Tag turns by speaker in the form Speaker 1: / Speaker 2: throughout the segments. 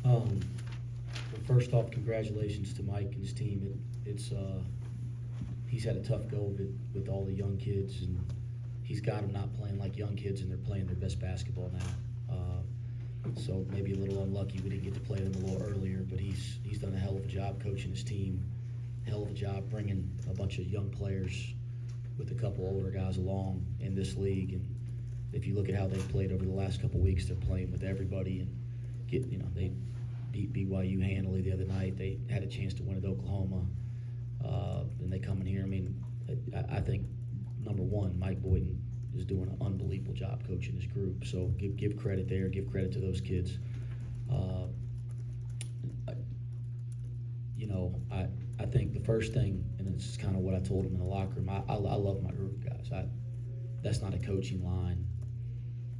Speaker 1: Well, first off, congratulations to Mike and his team. He's had a tough go of it with all the young kids, and he's got them not playing like young kids, and they're playing their best basketball now. So maybe a little unlucky we didn't get to play them a little earlier, but he's done a hell of a job coaching his team, hell of a job bringing a bunch of young players with a couple older guys along in this league. And if you look at how they've played over the last couple weeks, they're playing with everybody and they beat BYU handily the other night. They had a chance to win at Oklahoma, and they come in here. I mean, I think number one, Mike Boyden is doing an unbelievable job coaching his group. So give credit there. Give credit to those kids. I think the first thing, and it's kind of what I told him in the locker room. I love my group, guys. That's not a coaching line.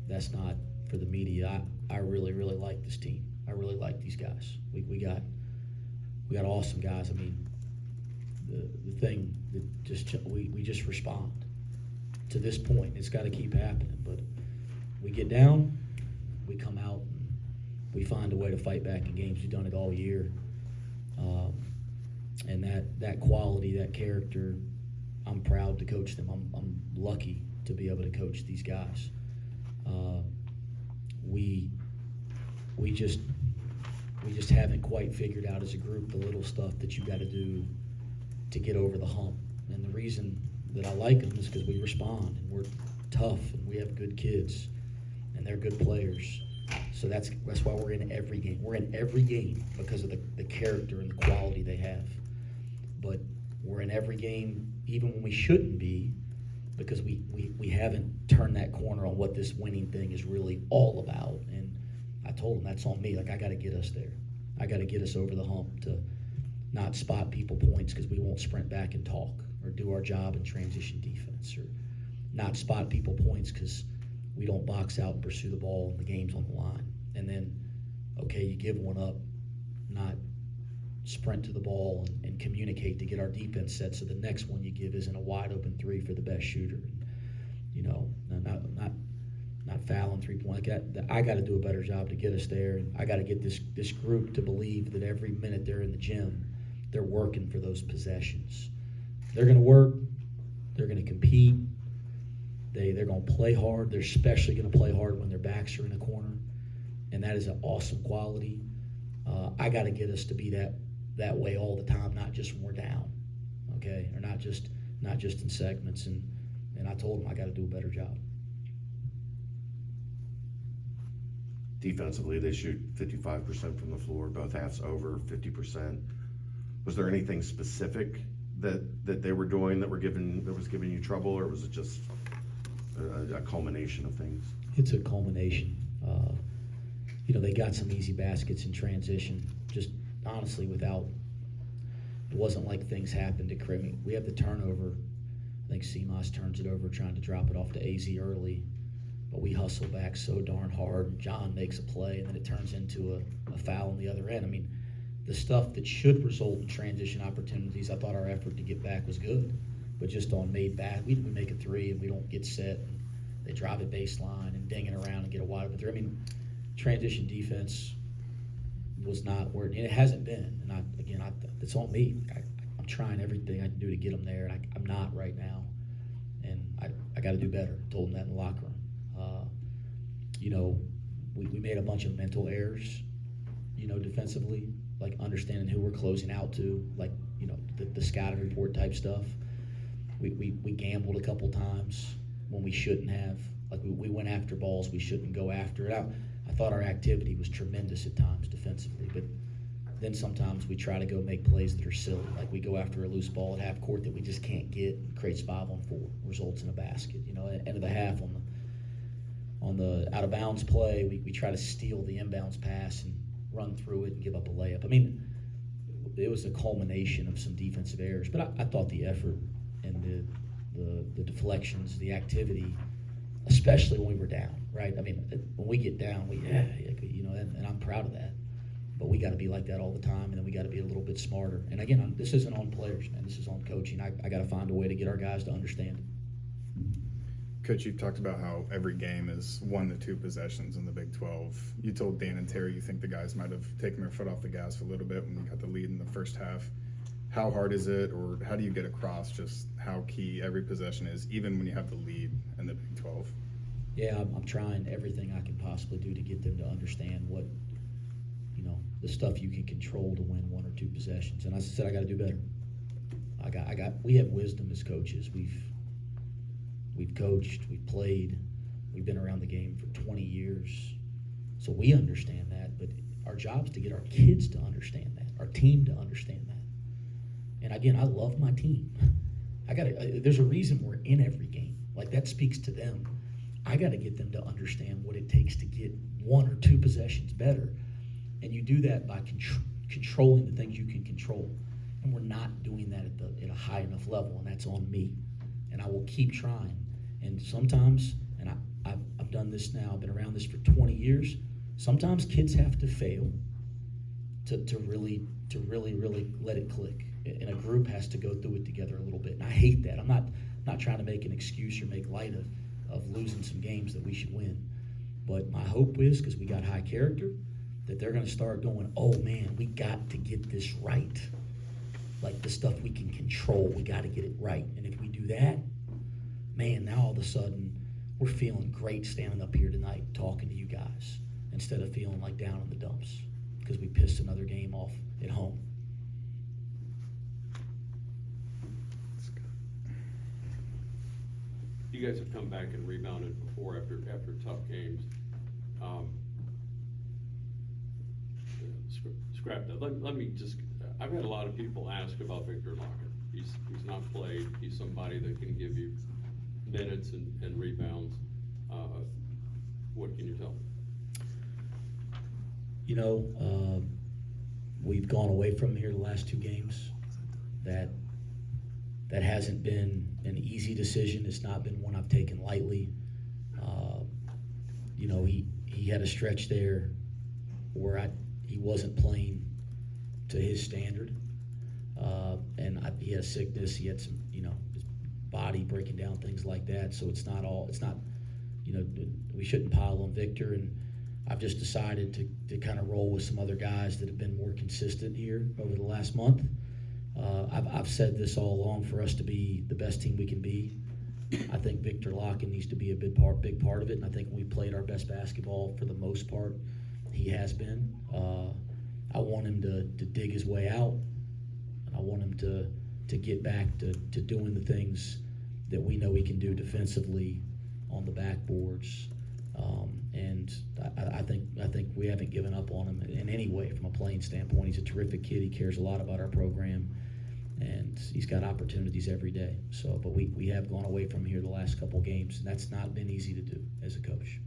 Speaker 1: That's not for the media. I really, really like this team. I really like these guys. We got awesome guys. I mean, the thing that we just respond to this point. It's got to keep happening. But we get down, we come out, and we find a way to fight back in games. We've done it all year, and that quality, that character, I'm proud to coach them. I'm lucky to be able to coach these guys. We just haven't quite figured out as a group the little stuff that you got to do to get over the hump. And the reason that I like them is because we respond and we're tough and we have good kids and they're good players. So that's why we're in every game. We're in every game because of the character and the quality they have. But we're in every game even when we shouldn't be, because we haven't turned that corner on what this winning thing is really all about. And I told him that's on me. Like, I got to get us there. I got to get us over the hump to not spot people points because we won't sprint back and talk, or do our job in transition defense, or not spot people points because we don't box out and pursue the ball and the game's on the line. And then, okay, you give one up, not sprint to the ball and communicate to get our defense set so the next one you give isn't a wide open three for the best shooter. Not fouling 3-point. I got to do a better job to get us there, and I got to get this group to believe that every minute they're in the gym, they're working for those possessions. They're going to work. They're going to compete. They're going to play hard. They're especially going to play hard when their backs are in a corner, and that is an awesome quality. I got to get us to be that way all the time, not just when we're down, okay, or not just in segments. And I told them I got to do a better job.
Speaker 2: Defensively, they shoot 55% from the floor, both halves over 50%. Was there anything specific that they were doing that was giving you trouble, or was it just a culmination of things?
Speaker 1: It's a culmination. They got some easy baskets in transition, just honestly it wasn't like things happened to create. We have the turnover. I think Simas turns it over trying to drop it off to AZ early, but we hustle back so darn hard. John makes a play, and then it turns into a foul on the other end. I mean, the stuff that should result in transition opportunities, I thought our effort to get back was good, but just on made back, we make a three and we don't get set, and they drive it baseline and ding it around and get a wide open three. I mean, transition defense was not where it hasn't been, and it's on me. I'm trying everything I can do to get them there, and I'm not right now, and I got to do better. Told them that in the locker room. We made a bunch of mental errors, defensively, like understanding who we're closing out to, like the scouting report type stuff. We gambled a couple times when we shouldn't have. Like we went after balls we shouldn't go after. I thought our activity was tremendous at times defensively, but then sometimes we try to go make plays that are silly. Like we go after a loose ball at half court that we just can't get, and creates 5-on-4, results in a basket. At the end of the half on the out of bounds play, we try to steal the inbounds pass and run through it and give up a layup. I mean, it was a culmination of some defensive errors, but I thought the effort and the deflections, the activity, especially when we were down, right? I mean, when we get down, and I'm proud of that. But we got to be like that all the time, and then we got to be a little bit smarter. And again, this isn't on players, man. This is on coaching. I got to find a way to get our guys to understand it.
Speaker 3: Coach, you've talked about how every game is 1 to 2 possessions in the Big 12. You told Dan and Terry you think the guys might have taken their foot off the gas a little bit when we got the lead in the first half. How hard is it, or how do you get across just how key every possession is, even when you have the lead in the Big 12?
Speaker 1: Yeah, I'm trying everything I can possibly do to get them to understand what, the stuff you can control to win 1 or 2 possessions. And as I said, I got to do better. We have wisdom as coaches. We've coached, we've played, we've been around the game for 20 years. So we understand that, but our job is to get our kids to understand that, our team to understand that. And again, I love my team. There's a reason we're in every game. Like, that speaks to them. I got to get them to understand what it takes to get 1 or 2 possessions better. And you do that by controlling the things you can control. And we're not doing that at a high enough level, and that's on me. And I will keep trying. And sometimes, and I've done this now, I've been around this for 20 years, sometimes kids have to fail to really let it click. And a group has to go through it together a little bit. And I hate that. I'm not trying to make an excuse or make light of losing some games that we should win. But my hope is, because we got high character, that they're going to start going, oh man, we got to get this right. Like, the stuff we can control, we got to get it right. And if we do that, man, now all of a sudden we're feeling great standing up here tonight talking to you guys instead of feeling like down in the dumps because we pissed another game off at home.
Speaker 4: You guys have come back and rebounded before after tough games. Scrap that. Let me just. I've had a lot of people ask about Victor Lockett. He's not played. He's somebody that can give you minutes and rebounds. What can you tell me?
Speaker 1: We've gone away from him here the last 2 games. That hasn't been an easy decision. It's not been one I've taken lightly. He had a stretch there where he wasn't playing to his standard, and he had sickness. He had some, his body breaking down, things like that. So it's not, we shouldn't pile on Victor. And I've just decided to kind of roll with some other guys that have been more consistent here over the last month. I've said this all along, for us to be the best team we can be, I think Victor Lockett needs to be a big part of it. And I think when we played our best basketball, for the most part, he has been. I want him to dig his way out. And I want him to get back to doing the things that we know he can do defensively on the backboards. And I think we haven't given up on him in any way from a playing standpoint. He's a terrific kid. He cares a lot about our program, and he's got opportunities every day. So, but we have gone away from here the last couple games, and that's not been easy to do as a coach.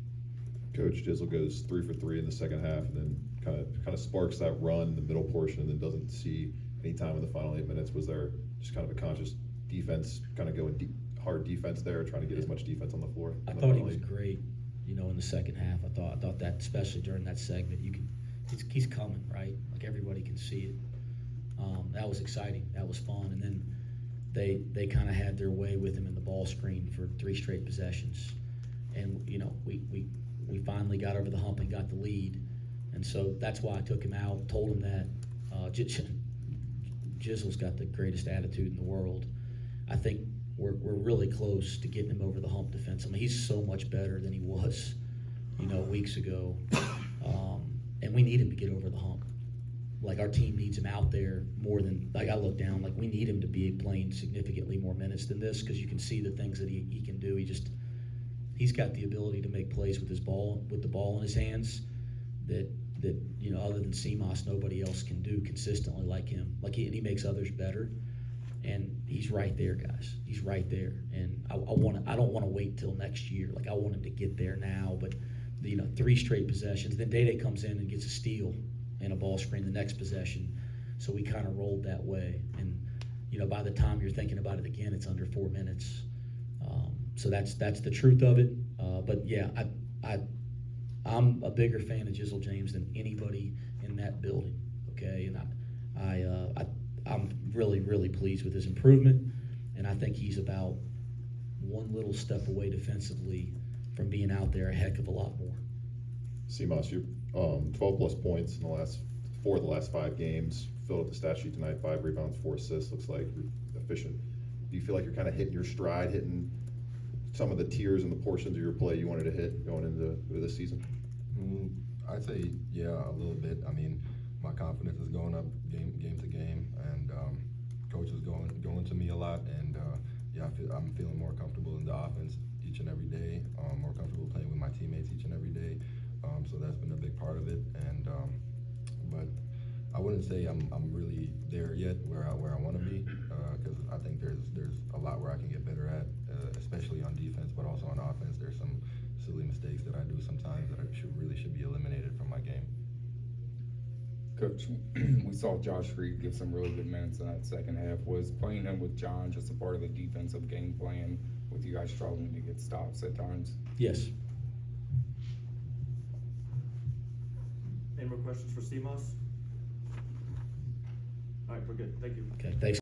Speaker 5: Coach Jizzle goes 3 for 3 in the second half, and then kind of sparks that run in the middle portion, and then doesn't see any time in the final 8 minutes. Was there just kind of a conscious defense, kind of going hard defense there, trying to get as much defense on the floor?
Speaker 1: I thought he was great, in the second half. I thought that, especially during that segment, he's coming, right? Like, everybody can see it. That was exciting. That was fun. And then they kind of had their way with him in the ball screen for 3 straight possessions. And, we finally got over the hump and got the lead. And so that's why I took him out, told him that. Jizzle's got the greatest attitude in the world. I think we're really close to getting him over the hump defensively. He's so much better than he was, weeks ago. And we need him to get over the hump. Like, our team needs him out there more than, like, I look down, like, we need him to be playing significantly more minutes than this, because you can see the things that he can do. He's got the ability to make plays with the ball in his hands that other than Simas, nobody else can do consistently like him. Like, he makes others better, and he's right there, guys. He's right there, and I don't want to wait till next year. Like, I want him to get there now. But 3 straight possessions. Then Day comes in and gets a steal and a ball screen the next possession. So we kind of rolled that way, and by the time you're thinking about it again, it's under 4 minutes. So that's the truth of it. But yeah, I'm a bigger fan of Jizzle James than anybody in that building. Okay, and I'm really, really pleased with his improvement, and I think he's about one little step away defensively from being out there a heck of a lot more.
Speaker 5: Simas, you're 12 plus points in the last 4 of the last 5 games. Filled up the stat sheet tonight, 5 rebounds, 4 assists. Looks like you're efficient. Do you feel like you're kind of hitting your stride, hitting some of the tiers and the portions of your play you wanted to hit going into this season?
Speaker 6: I'd say, yeah, a little bit. I mean, my confidence is going up game to game, and coach is going to me a lot, and yeah, I'm feeling more comfortable in the offense each and every day, more comfortable playing with my teammates each and every day. So that's been a big part of it, and but I wouldn't say I'm really there yet where I want to be, because I think there's a lot where I can get better at, especially on defense, but also on offense. There's some silly mistakes that I do sometimes that should be eliminated from my game.
Speaker 7: Coach, we saw Josh Reed give some really good minutes in that second half. Was playing him with John just a part of the defensive game plan with you guys struggling to get stops at times?
Speaker 1: Yes.
Speaker 8: Any more questions for Simas? All right, we're good. Thank you.
Speaker 1: Okay, thanks.